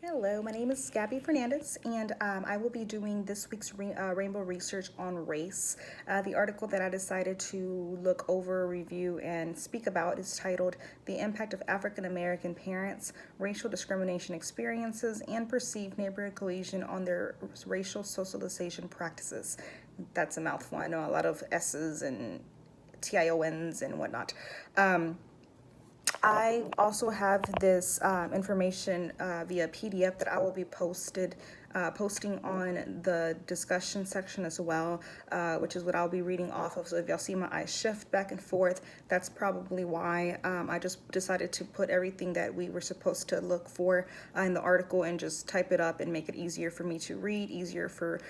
Hello, my name is Gabby Fernandez, and I will be doing this week's Rainbow Research on Race. The article that I decided to look over, review, and speak about is titled The Impact of African American Parents, Racial Discrimination Experiences, and Perceived Neighborhood Cohesion on Their Racial Socialization Practices. That's a mouthful. I know a lot of S's and TIONs and whatnot. I also have this information via PDF that I will be posting on the discussion section as well, which is what I'll be reading off of. So if y'all see my eyes shift back and forth, that's probably why. I just decided to put everything that we were supposed to look for in the article and just type it up and make it easier for me to read, easier for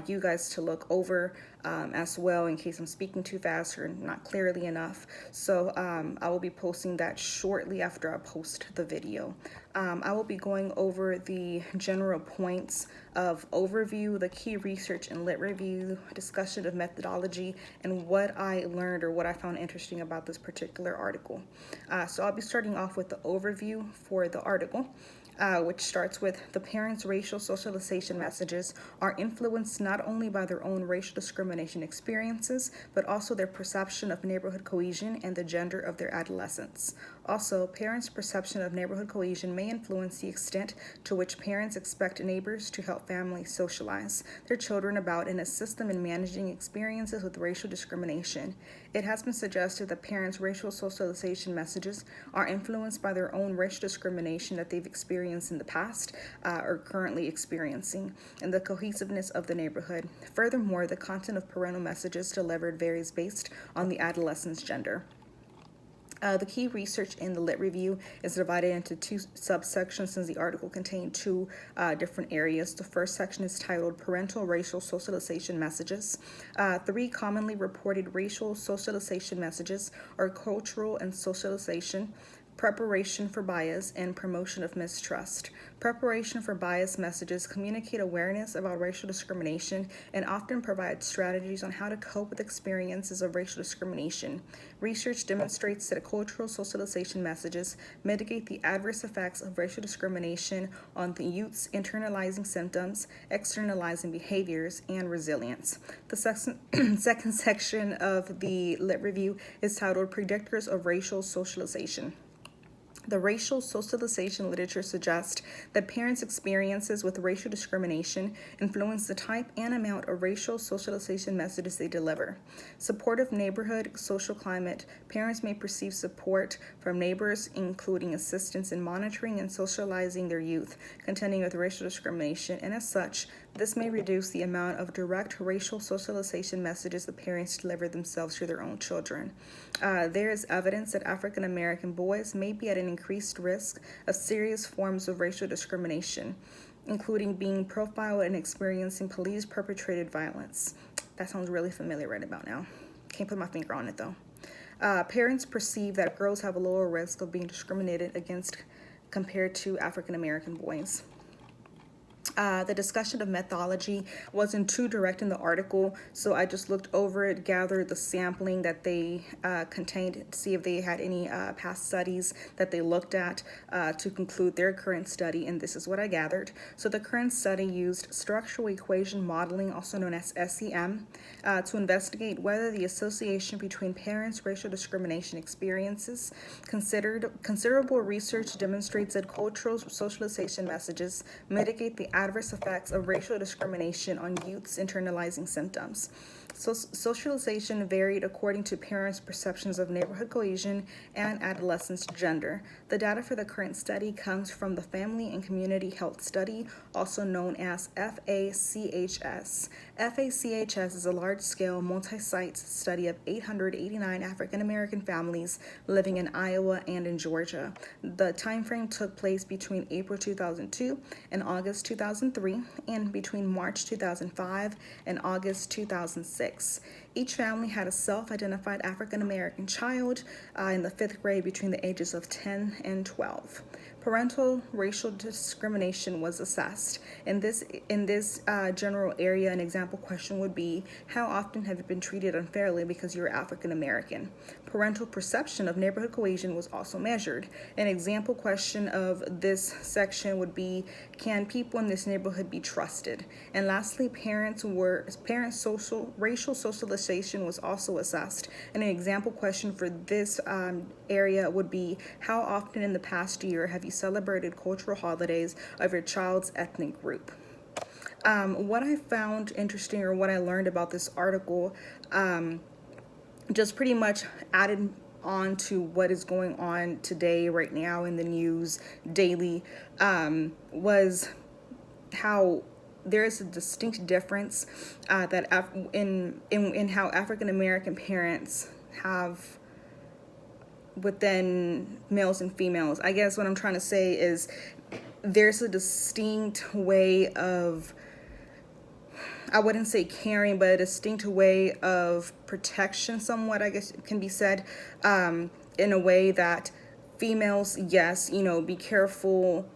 you guys to look over as well in case I'm speaking too fast or not clearly enough. So I will be posting that shortly after I post the video. I will be going over the general points of overview, the key research and lit review, discussion of methodology, and what I learned or what I found interesting about this particular article. So I'll be starting off with the overview for the article. Which starts with the parents' racial socialization messages are influenced not only by their own racial discrimination experiences, but also their perception of neighborhood cohesion and the gender of their adolescents. Also, parents' perception of neighborhood cohesion may influence the extent to which parents expect neighbors to help families socialize their children about and assist them in managing experiences with racial discrimination. It has been suggested that parents' racial socialization messages are influenced by their own racial discrimination that they've experienced in the past or currently experiencing, and the cohesiveness of the neighborhood. Furthermore, the content of parental messages delivered varies based on the adolescent's gender. The key research in the lit review is divided into two subsections since the article contained two different areas. The first section is titled Parental Racial Socialization Messages. Three commonly reported racial socialization messages are cultural and socialization, preparation for bias, and promotion of mistrust. Preparation for bias messages communicate awareness about racial discrimination and often provide strategies on how to cope with experiences of racial discrimination. Research demonstrates that cultural socialization messages mitigate the adverse effects of racial discrimination on the youth's internalizing symptoms, externalizing behaviors, and resilience. The second section of the lit review is titled Predictors of Racial Socialization. The racial socialization literature suggests that parents' experiences with racial discrimination influence the type and amount of racial socialization messages they deliver. Supportive neighborhood social climate, parents may perceive support from neighbors, including assistance in monitoring and socializing their youth, contending with racial discrimination, and as such, this may reduce the amount of direct racial socialization messages the parents deliver themselves to their own children. There is evidence that African American boys may be at an increased risk of serious forms of racial discrimination, including being profiled and experiencing police-perpetrated violence. That sounds really familiar right about now. Can't put my finger on it though. Parents perceive that girls have a lower risk of being discriminated against compared to African American boys. The discussion of methodology wasn't too direct in the article, so I just looked over it, gathered the sampling that they contained, to see if they had any past studies that they looked at to conclude their current study, and this is what I gathered. So the current study used structural equation modeling, also known as SEM, to investigate whether the association between parents' racial discrimination experiences. Considerable research demonstrates that cultural socialization messages mitigate the adverse effects of racial discrimination on youth's internalizing symptoms. Socialization varied according to parents' perceptions of neighborhood cohesion and adolescents' gender. The data for the current study comes from the Family and Community Health Study, also known as FACHS. FACHS is a large-scale, multi-site study of 889 African American families living in Iowa and in Georgia. The timeframe took place between April 2002 and August 2003, and between March 2005 and August 2006. Each family had a self-identified African American child in the 5th grade between the ages of 10 and 12. Parental racial discrimination was assessed. In this general area, an example question would be, how often have you been treated unfairly because you're African American? Parental perception of neighborhood cohesion was also measured. An example question of this section would be, can people in this neighborhood be trusted? And lastly, parents racial socialization was also assessed. And an example question for this area would be, how often in the past year have you celebrated cultural holidays of your child's ethnic group? What I found interesting, or what I learned about this article, just pretty much added on to what is going on today, right now in the news daily, was how there is a distinct difference that in how African American parents have within males and females. I guess what I'm trying to say is there's a distinct way of, I wouldn't say caring, but a distinct way of protection, somewhat, I guess it can be said, in a way that females, yes, be careful,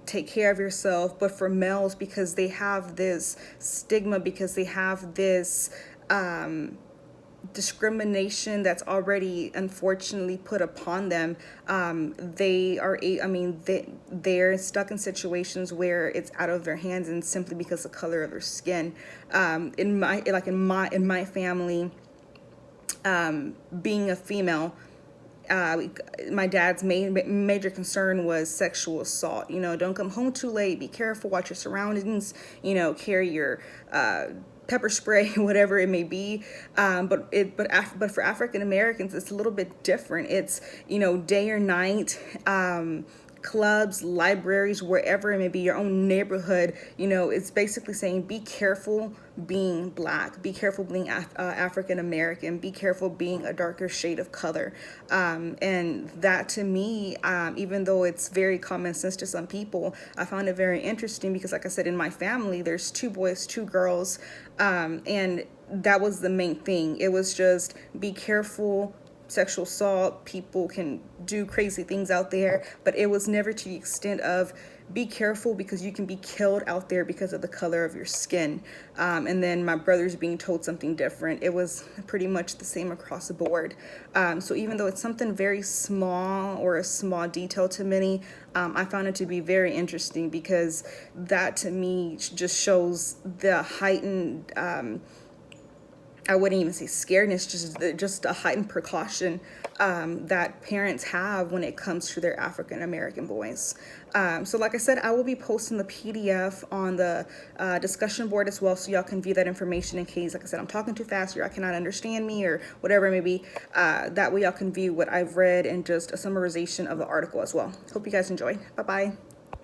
take care of yourself, but for males, because they have this stigma, because they have this discrimination that's already unfortunately put upon them, they're stuck in situations where it's out of their hands, and simply because of the color of their skin. In my family, being a female, my dad's major concern was sexual assault. Don't come home too late, be careful, watch your surroundings, carry your pepper spray, whatever it may be. But for African Americans, it's a little bit different. It's, day or night, clubs, libraries, wherever it may be, your own neighborhood. It's basically saying, be careful being Black, be careful being African American, be careful being a darker shade of color. And that, to me, even though it's very common sense to some people, I found it very interesting because, like I said, in my family, there's 2 boys, 2 girls, and that was the main thing. It was just, be careful. Sexual assault, people can do crazy things out there, but it was never to the extent of, be careful because you can be killed out there because of the color of your skin. And then my brother's being told something different. It was pretty much the same across the board. So even though it's something very small, or a small detail to many, I found it to be very interesting, because that, to me, just shows the heightened, I wouldn't even say scaredness, just a heightened precaution that parents have when it comes to their African American boys. So like I said, I will be posting the PDF on the discussion board as well, so y'all can view that information in case, like I said, I'm talking too fast or y'all cannot understand me or whatever it may be. That way y'all can view what I've read and just a summarization of the article as well. Hope you guys enjoy. Bye-bye.